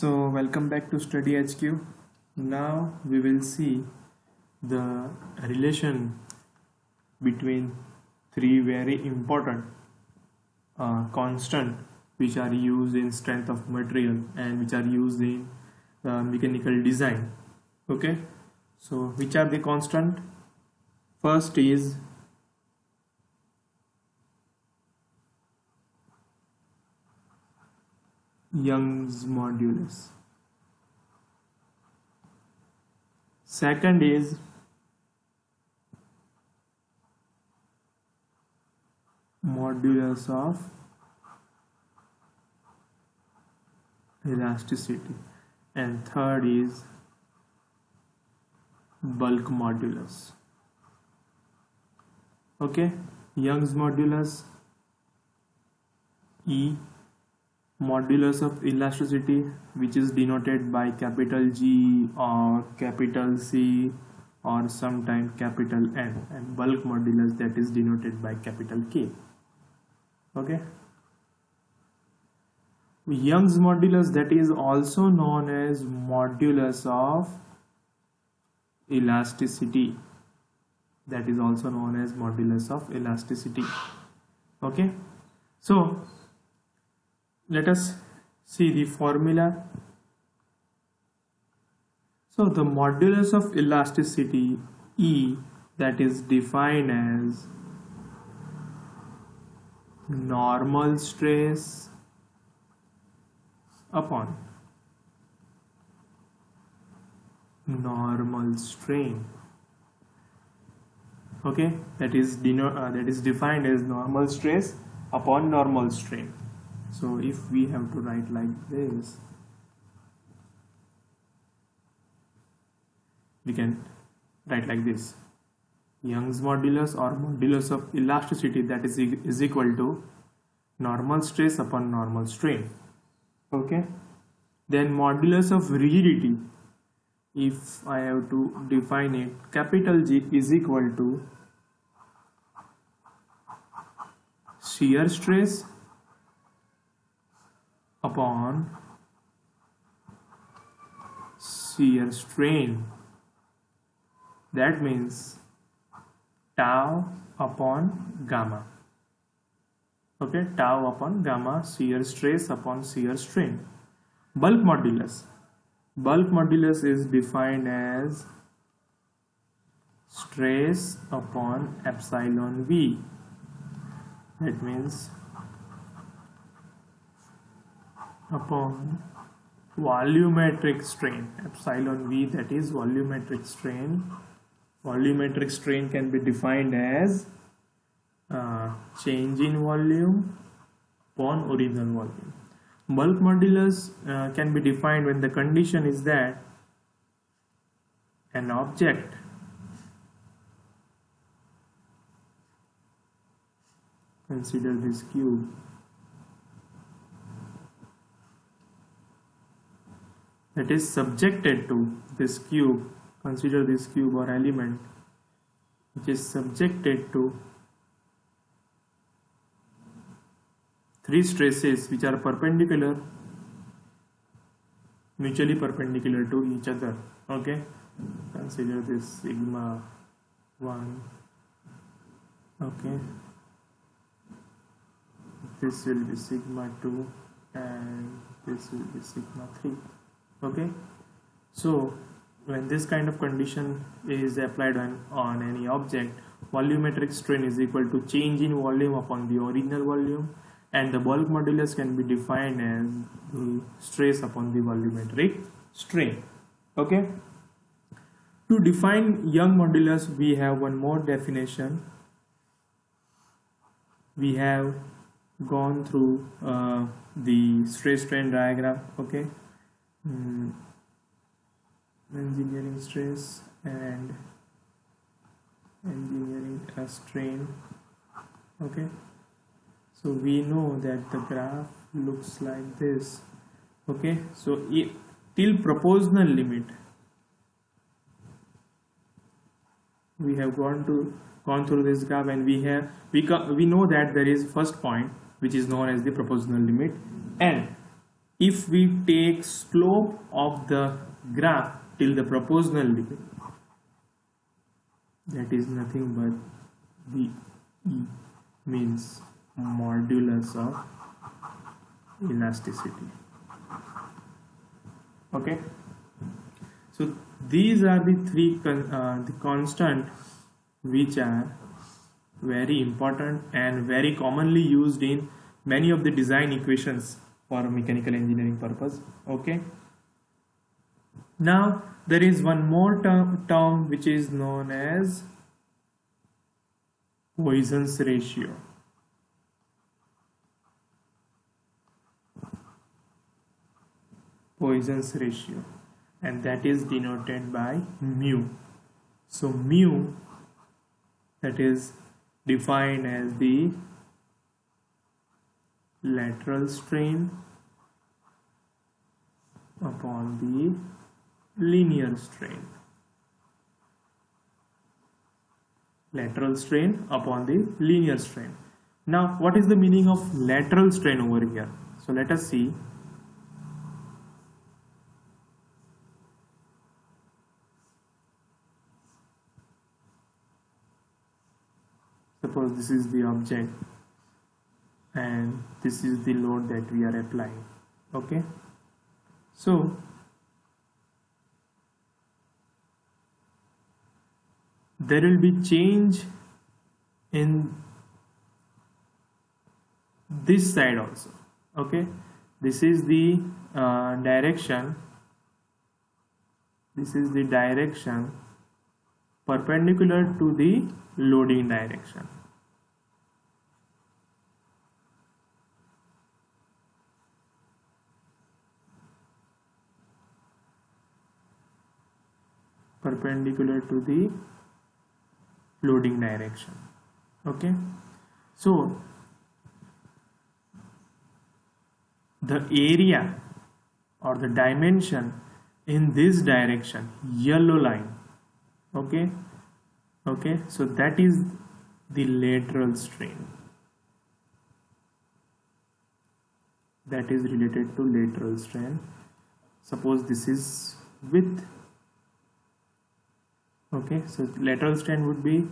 So welcome back to Study HQ. Now we will see the relation between three very important constant which are used in strength of material and which are used in mechanical design. Okay, so which are the constant? First is Young's modulus. Second is modulus of elasticity, and third is bulk modulus. Okay, Young's modulus, E, modulus of elasticity, which is denoted by capital G or capital C or sometimes capital N, and bulk modulus, that is denoted by capital K. Okay, Young's modulus, that is also known as modulus of elasticity, that is also known as modulus of elasticity. Okay, so let us see the formula. So the modulus of elasticity, E, that is defined as normal stress upon normal strain. Okay, that is defined as normal stress upon normal strain. So if we have to write like this, we can write like this: Young's modulus or modulus of elasticity, that is equal to normal stress upon normal strain. Okay, then modulus of rigidity, if I have to define it, capital G is equal to shear stress upon shear strain. That means tau upon gamma. Okay, tau upon gamma, shear stress upon shear strain. Bulk modulus is defined as stress upon epsilon V. That means upon volumetric strain, epsilon V, that is volumetric strain. Volumetric strain can be defined as change in volume upon original volume. Bulk modulus can be defined when the condition is that an object consider this cube that is subjected to this cube, consider this cube or element which is subjected to three stresses which are perpendicular, mutually perpendicular to each other. Okay, consider this sigma 1. Okay, this will be sigma 2 and this will be sigma 3. Okay, so when this kind of condition is applied on any object, volumetric strain is equal to change in volume upon the original volume, and the bulk modulus can be defined as the stress upon the volumetric strain. Okay, to define Young modulus, we have one more definition. We have gone through the stress strain diagram. Okay, engineering stress and engineering strain. Okay, so we know that the graph looks like this. Okay, so till proportional limit we have gone through this graph, and we know that there is first point which is known as the proportional limit, and if we take slope of the graph till the proportional limit, that is nothing but the E means modulus of elasticity. Okay, so these are the three the constant which are very important and very commonly used in many of the design equations for mechanical engineering purpose. Okay, now there is one more term which is known as Poisons ratio. Poisons ratio, and that is denoted by mu. So mu, that is defined as the lateral strain upon the linear strain. Lateral strain upon the linear strain. Now, what is the meaning of lateral strain over here? So let us see. Suppose this is the object and this is the load that we are applying. Okay, so there will be change in this side also. Okay, this is the direction, this is the direction perpendicular to the loading direction. Perpendicular to the loading direction. Okay, so the area or the dimension in this direction, yellow line. Okay, so that is the lateral strain, that is related to lateral strain. Suppose this is width. Okay, so lateral strain would be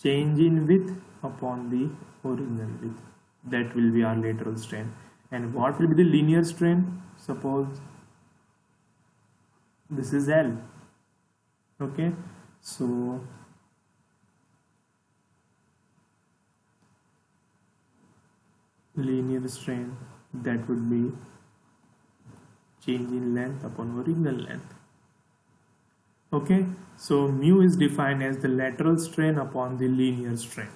change in width upon the original width. That will be our lateral strain. And what will be the linear strain? Suppose this is L. Okay, so linear strain, that would be change in length upon original length. Okay, so mu is defined as the lateral strain upon the linear strain.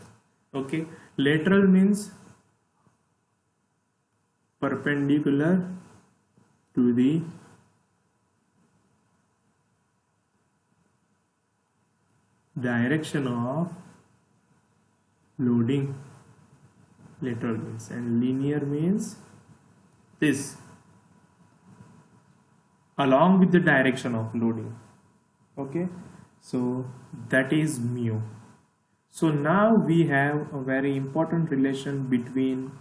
Okay, lateral means perpendicular to the direction of loading, lateral means, and linear means this along with the direction of loading. Okay, so that is mu. So now we have a very important relation between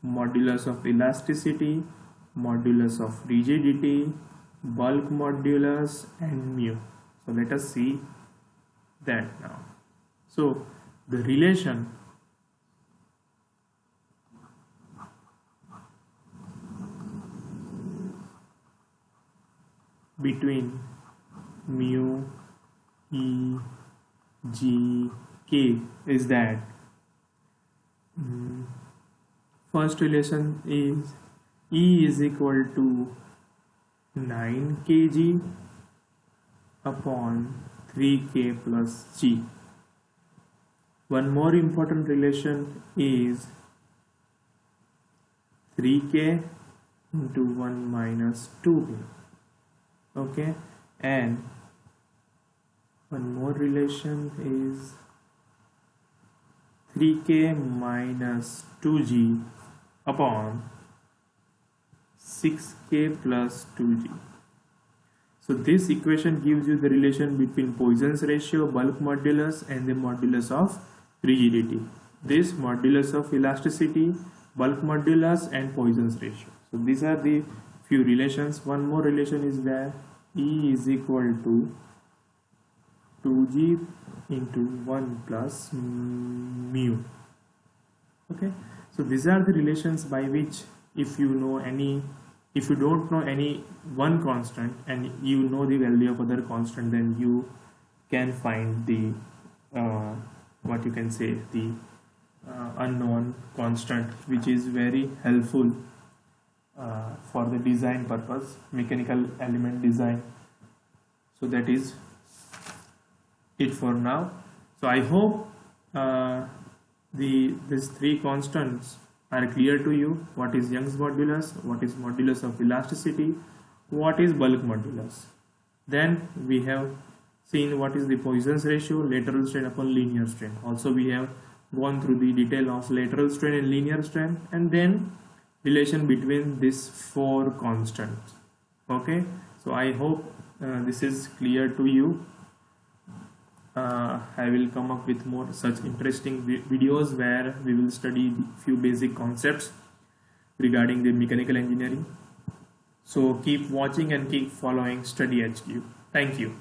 modulus of elasticity, modulus of rigidity, bulk modulus, and mu. So let us see that now. So the relation between mu, E, G, K is that first relation is E is equal to 9 kg upon 3k plus G. One more important relation is 3k into 1 minus 2k. Okay, and one more relation is 3k minus 2g upon 6k plus 2g. So this equation gives you the relation between Poisons ratio, bulk modulus, and the modulus of rigidity. This modulus of elasticity, bulk modulus, and Poisons ratio. So these are the few relations. One more relation is there, E is equal to 2g into 1 plus mu. Okay, so these are the relations by which if you don't know any one constant and you know the value of other constant, then you can find the what you can say, the unknown constant, which is very helpful for the design purpose, mechanical element design. So that is it for now. So I hope these three constants are clear to you. What is Young's modulus, what is modulus of elasticity, what is bulk modulus. Then we have seen what is the Poisons ratio, lateral strain upon linear strain. Also we have gone through the detail of lateral strain and linear strain, and then relation between these four constants. Okay, so I hope this is clear to you. I will come up with more such interesting videos where we will study few basic concepts regarding the mechanical engineering. So keep watching and keep following Study HQ. Thank you.